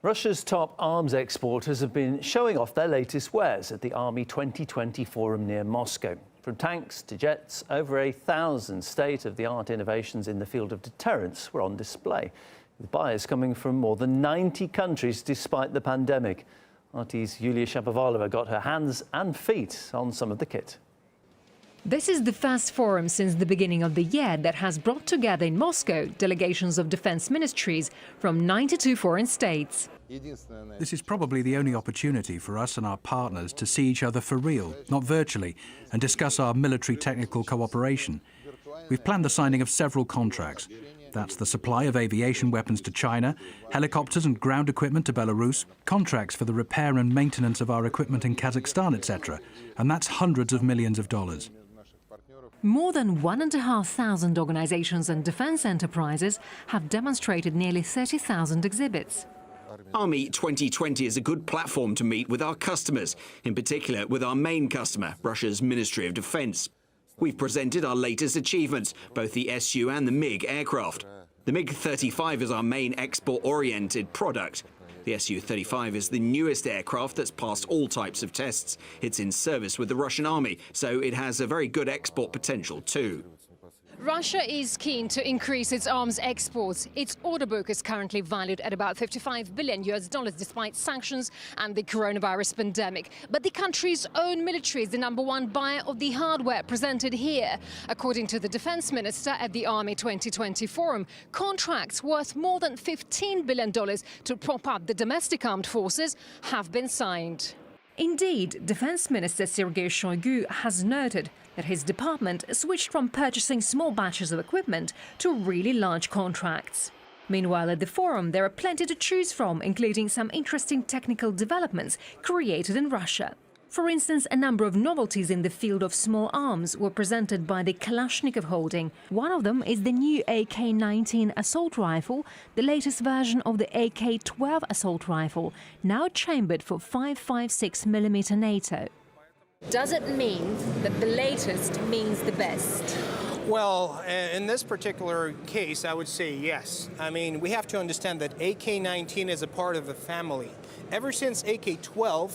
Russia's top arms exporters have been showing off their latest wares at the Army 2020 forum near Moscow. From tanks to jets, over 1,000 state-of-the-art innovations in the field of deterrence were on display, with buyers coming from more than 90 countries despite the pandemic. RT's Yulia Shapovalova got her hands and feet on some of the kit. This is the first forum since the beginning of the year that has brought together in Moscow delegations of defense ministries from 92 foreign states. This is probably the only opportunity for us and our partners to see each other for real, not virtually, and discuss our military technical cooperation. We've planned the signing of several contracts. That's the supply of aviation weapons to China, helicopters and ground equipment to Belarus, contracts for the repair and maintenance of our equipment in Kazakhstan, etc. And that's hundreds of millions of dollars. More than 1,500 organizations and defense enterprises have demonstrated nearly 30,000 exhibits. Army 2020 is a good platform to meet with our customers, in particular with our main customer, Russia's Ministry of Defense. We've presented our latest achievements, both the Su and the MiG aircraft. The MiG-35 is our main export-oriented product. The Su-35 is the newest aircraft that's passed all types of tests. It's in service with the Russian Army, so it has a very good export potential too. Russia is keen to increase its arms exports. Its order book is currently valued at about $55 billion despite sanctions and the coronavirus pandemic. But the country's own military is the #1 buyer of the hardware presented here. According to the defense minister at the Army 2020 forum, contracts worth more than $15 billion to prop up the domestic armed forces have been signed. Indeed, Defense Minister Sergei Shoigu has noted that his department switched from purchasing small batches of equipment to really large contracts. Meanwhile, at the forum, there are plenty to choose from, including some interesting technical developments created in Russia. For instance, a number of novelties in the field of small arms were presented by the Kalashnikov holding. One of them is the new AK-19 assault rifle, the latest version of the AK-12 assault rifle, now chambered for 5.56mm NATO. Does it mean that the latest means the best? Well, in this particular case, I would say yes. I mean, we have to understand that AK-19 is a part of the family. Ever since AK-12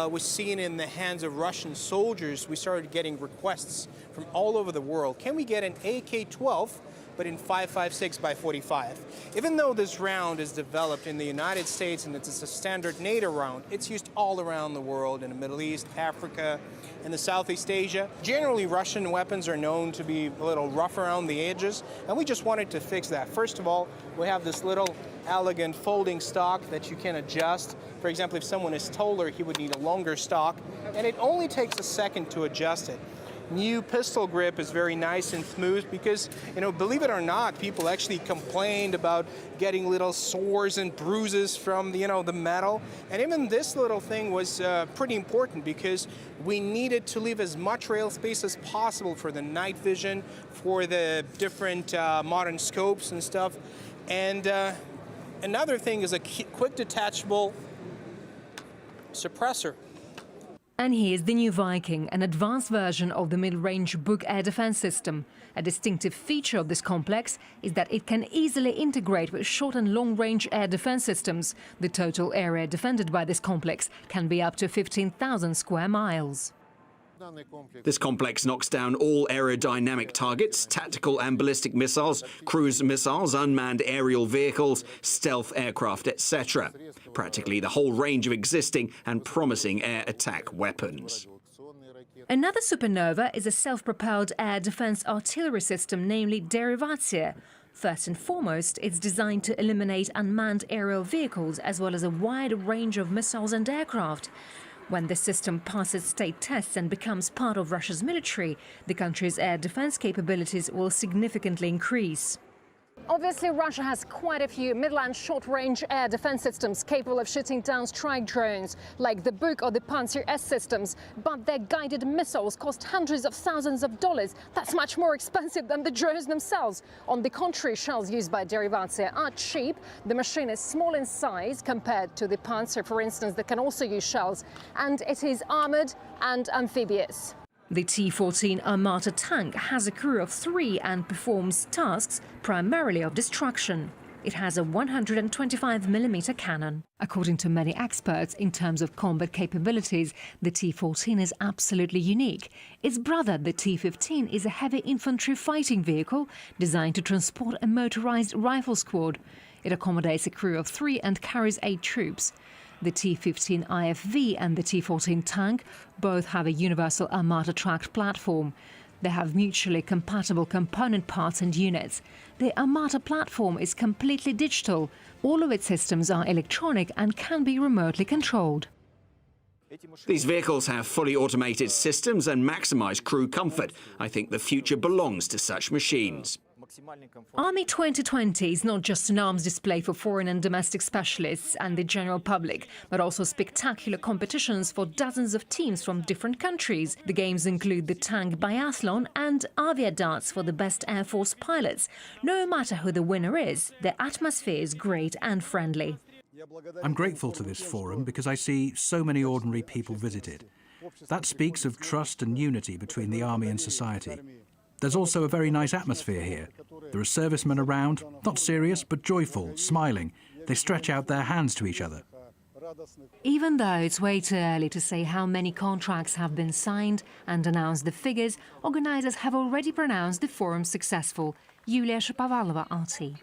was seen in the hands of Russian soldiers, we started getting requests from all over the world. Can we get an AK-12, but in 5.56 by 45? Even though this round is developed in the United States and it's a standard NATO round, it's used all around the world, in the Middle East, Africa, and the Southeast Asia. Generally, Russian weapons are known to be a little rough around the edges, and we just wanted to fix that. First of all, we have this little elegant folding stock that you can adjust. For example, if someone is taller, he would need a longer stock, and it only takes a second to adjust it. New pistol grip is very nice and smooth because, believe it or not, people actually complained about getting little sores and bruises from, the metal. And even this little thing was pretty important because we needed to leave as much rail space as possible for the night vision, for the different modern scopes and stuff. And another thing is a quick detachable suppressor. And here's the new Viking, an advanced version of the mid-range Buk air defense system. A distinctive feature of this complex is that it can easily integrate with short and long-range air defense systems. The total area defended by this complex can be up to 15,000 square miles. This complex knocks down all aerodynamic targets, tactical and ballistic missiles, cruise missiles, unmanned aerial vehicles, stealth aircraft, etc. Practically the whole range of existing and promising air attack weapons. Another supernova is a self-propelled air defense artillery system, namely Derivatia. First and foremost, it's designed to eliminate unmanned aerial vehicles as well as a wide range of missiles and aircraft. When the system passes state tests and becomes part of Russia's military, the country's air defense capabilities will significantly increase. Obviously, Russia has quite a few mid- and short-range air defense systems capable of shooting down strike drones, like the Buk or the Panzer S systems. But their guided missiles cost hundreds of thousands of dollars. That's much more expensive than the drones themselves. On the contrary, shells used by Derivatia are cheap. The machine is small in size compared to the Panzer, for instance, that can also use shells. And it is armored and amphibious. The T-14 Armata tank has a crew of 3 and performs tasks primarily of destruction. It has a 125mm cannon. According to many experts, in terms of combat capabilities, the T-14 is absolutely unique. Its brother, the T-15, is a heavy infantry fighting vehicle designed to transport a motorized rifle squad. It accommodates a crew of 3 and carries 8 troops. The T-15 IFV and the T-14 tank both have a universal Armata tracked platform. They have mutually compatible component parts and units. The Armata platform is completely digital. All of its systems are electronic and can be remotely controlled. These vehicles have fully automated systems and maximise crew comfort. I think the future belongs to such machines. Army 2020 is not just an arms display for foreign and domestic specialists and the general public, but also spectacular competitions for dozens of teams from different countries. The games include the tank biathlon and avia darts for the best Air Force pilots. No matter who the winner is, the atmosphere is great and friendly. I'm grateful to this forum because I see so many ordinary people visit it. That speaks of trust and unity between the army and society. There's also a very nice atmosphere here. There are servicemen around, not serious but joyful, smiling. They stretch out their hands to each other. Even though it's way too early to say how many contracts have been signed and announce the figures, organisers have already pronounced the forum successful. Yulia Shapovalova, RT.